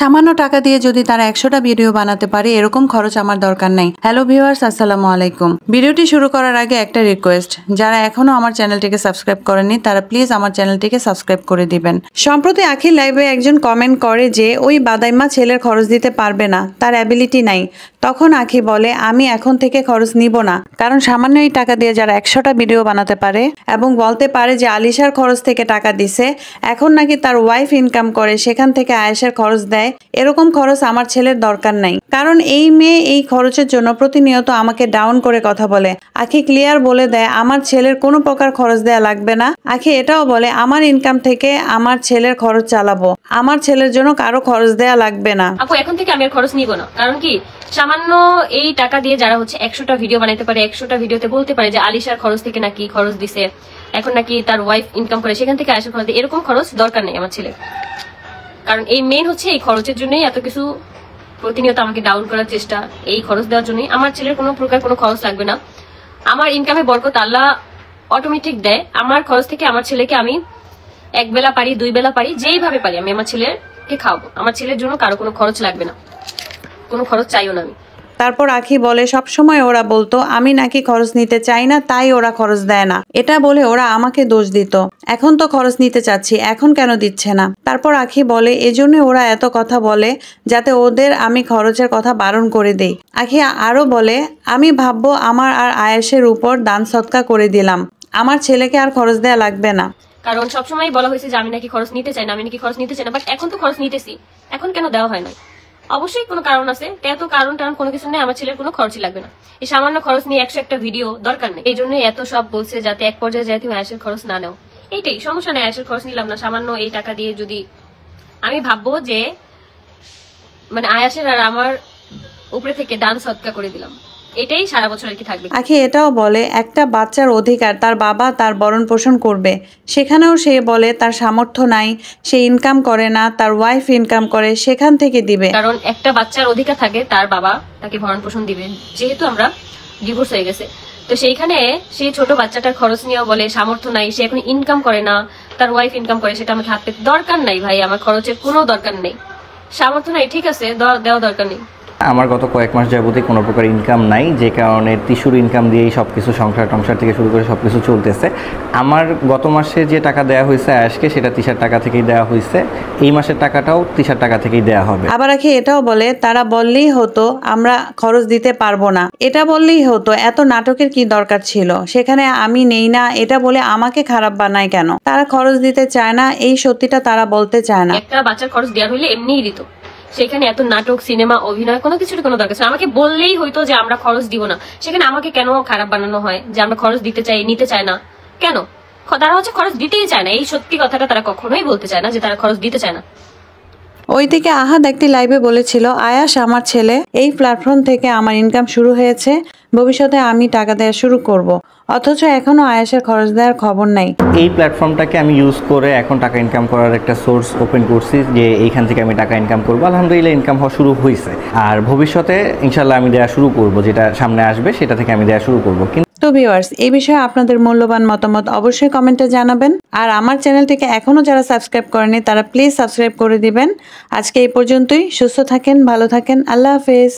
সামান্য টাকা দিয়ে যদি তারা 100টা ভিডিও বানাতে পারে এরকম খরচ আমার দরকার নাই। হ্যালো ভিউয়ার্স, আসসালামু আলাইকুম। ভিডিওটি শুরু করার আগে একটা রিকোয়েস্ট, যারা এখনো আমার চ্যানেলটিকে সাবস্ক্রাইব করেননি তারা প্লিজ আমার চ্যানেলটিকে সাবস্ক্রাইব করে দিবেন। সম্প্রতি আখির লাইভে একজন কমেন্ট করে যে ওই বাদাইমা ছেলের খরচ দিতে পারবে না, তার অ্যাবিলিটি নাই। তখন আখি বলে আমি এখন থেকে খরচ নিব না, কারণ সামান্য এই টাকা দিয়ে যারা 100টা ভিডিও বানাতে পারে এবং বলতে পারে যে আলিশার খরচ থেকে টাকা দিছে, এখন নাকি তার ওয়াইফ ইনকাম করে সেখান থেকে আয়েশার খরচ দেয়, এরকম খরচ আমার ছেলের দরকার নাই। কারণ এই মেয়ে এই খরচের জন্য প্রতিনিয়ত আমাকে ডাউন করে কথা বলে। আখি ক্লিয়ার বলে দেয় আমার ছেলের কোনো প্রকার খরচ দেয়া লাগবে না। আখি এটাও বলে আমার ইনকাম থেকে আমার ছেলের খরচ চালাবো, আমার ছেলের জন্য কারো খরচ দেয়া লাগবে না। আপু এখন থেকে আমি আর খরচ নিব না, কারণ কি সামান্য এই টাকা দিয়ে যারা হচ্ছে 100টা ভিডিও বানাইতে পারে, 100টা ভিডিওতে বলতে পারে যে আলিশার খরচ থেকে নাকি খরচ দিছে, এখন নাকি তার ওয়াইফ ইনকাম করে সেখান থেকে আয়েশার খরচ দিয়ে, এরকম খরচ দরকার নেই আমার ছেলে। কারণ এই মেন হচ্ছে এই খরচের জন্যই এত কিছু প্রতিনিয়ত আমাকে ডাউন করার চেষ্টা, এই খরচ দেওয়ার জন্যই। আমার ছেলের কোনো প্রকার কোনো খরচ লাগবে না। আমার ইনকামে বরকত আল্লাহ অটোমেটিক দেয়। আমার খরচ থেকে আমার ছেলেকে আমি এক বেলা পারি, 2 বেলা পারি, যেইভাবে পারি আমি আমার ছেলেকে খাওয়াবো। আমার ছেলের জন্য কারো কোনো খরচ লাগবে না, কোনো খরচ চাইও না আমি। তারপর আখি বলে সবসময় ওরা বলতো আমি নাকি খরচ নিতে চাই না, তাই ওরা খরচ দেয় না, এটা বলে ওরা আমাকে দোষ দিত। এখন তো খরচ নিতে চাচ্ছি, এখন কেন দিচ্ছে না? তারপর আখি বলে এজন্য ওরা এত কথা বলে যাতে ওদের আমি খরচের কথা বারণ করে দেই। আখি আরো বলে আমি ভাববো আমার আর আয়েশের উপর দান সৎকা করে দিলাম, আমার ছেলেকে আর খরচ দেয়া লাগবে না। কারণ সবসময় বলা হয়েছে যে আমি নাকি খরচ নিতে চাই না, আমি নাকি খরচ নিতে চাই না, বাট এখন তো খরচ নিতেছি, এখন কেন দেওয়া হয় না? অবশ্যই কোনো কারণ আছে, এত কারণ টারণ কোনো কিছু নেই। আমার ছেলের কোনো খরচই লাগবে না। এই সামান্য খরচ নিয়ে 101টা ভিডিও দরকার নেই। এই জন্য এত সব বলছে যাতে এক পর্যায়ে যায় তুমি আয়েশের খরচ না নাও। এইটাই সমস্যা নেই, আয়েশের খরচ নিলাম না। সামান্য এই টাকা দিয়ে যদি আমি ভাববো যে মানে আয়েশের আর আমার উপরে থেকে দান সৎকা করে দিলাম, এটাই সারা বছর আর কি থাকবে। আখি এটাও বলে একটা বাচ্চার অধিকার তার বাবা তার ভরণ পোষণ করবে, সেখানেও সে বলে তার সামর্থ্য নাই, সে ইনকাম করে না, তার ওয়াইফ ইনকাম করে, সেখান থেকে দিবে। কারণ একটা বাচ্চার অধিকার থাকে তার বাবা তাকে ভরণ পোষণ দিবে, যেহেতু আমরা ডিভোর্স হয়ে গেছে। তো সেইখানে সেই ছোট বাচ্চাটার খরচ নিয়েও বলে সামর্থ্য নাই, সে এখন ইনকাম করে না, তার ওয়াইফ ইনকাম করে, সেটা আমাকে হাত পেতে দরকার নাই। ভাই আমার খরচের কোনো দরকার নেই, সামর্থ্য নাই, ঠিক আছে, দেওয়া দরকার নেই। আমার গত কয়েক মাস যাবতই কোনো প্রকার ইনকাম নাই, যে কারণে টিস্যুর ইনকাম দিয়েই সব কিছু সংসার থেকে শুরু করে সব কিছু চলতেছে। আমার গত মাসে যে টাকা দেওয়া হয়েছে আয়েশকে, সেটা তিশার টাকা থেকেই দেওয়া হয়েছে, এই মাসের টাকাটাও তিশার টাকা থেকেই দেওয়া হবে। আবার আখি এটাও বলে তারা বললেই হতো আমরা খরচ দিতে পারবো না, এটা বললেই হতো, এত নাটকের কি দরকার ছিল, সেখানে আমি নেই না এটা বলে আমাকে খারাপ বানায় কেন? তারা খরচ দিতে চায় না, এই সত্যিটা তারা বলতে চায় না। একটা বাচ্চার খরচ দেওয়ার হইলে এমনিই দিত, সেখানে এত নাটক সিনেমা অভিনয় কোনো কিছুর কোনো দরকার ছিল। আমাকে বললেই হয়তো যে আমরা খরচ দিব না, সেখানে আমাকে কেন খারাপ বানানো হয় যে আমরা খরচ দিতে চাই, নিতে চায় না কেন? তারা হচ্ছে খরচ দিতেই চায় না, এই সত্যি কথাটা তারা কখনোই বলতে চায় না যে তারা খরচ দিতে চায় না। ওইদিকে আহাদ একটি লাইভে বলেছিল আয়াশ আমার ছেলে, এই প্ল্যাটফর্ম থেকে আমার ইনকাম শুরু হয়েছে, ভবিষ্যতে আমি টাকা দেওয়া শুরু করব, অথচ এখনো আয়াশের খরচ দেওয়ার খবর নাই। এই প্ল্যাটফর্মটাকে আমি ইউজ করে এখন টাকা ইনকাম করার একটা সোর্স ওপেন করছি, যে এইখান থেকে আমি টাকা ইনকাম করবো। আলহামদুলিল্লাহ ইনকাম হওয়া শুরু হয়েছে, আর ভবিষ্যতে ইনশাল্লাহ আমি দেওয়া শুরু করব, যেটা সামনে আসবে সেটা থেকে আমি দেওয়া শুরু করবো। তো ভিউয়ার্স, এই বিষয়ে আপনাদের মূল্যবান মতামত অবশ্যই কমেন্টে জানাবেন। আর আমার চ্যানেলটিকে এখনো যারা সাবস্ক্রাইব করেনি তারা প্লিজ সাবস্ক্রাইব করে দিবেন। আজকে এই পর্যন্তই, সুস্থ থাকেন, ভালো থাকেন, আল্লাহ হাফেজ।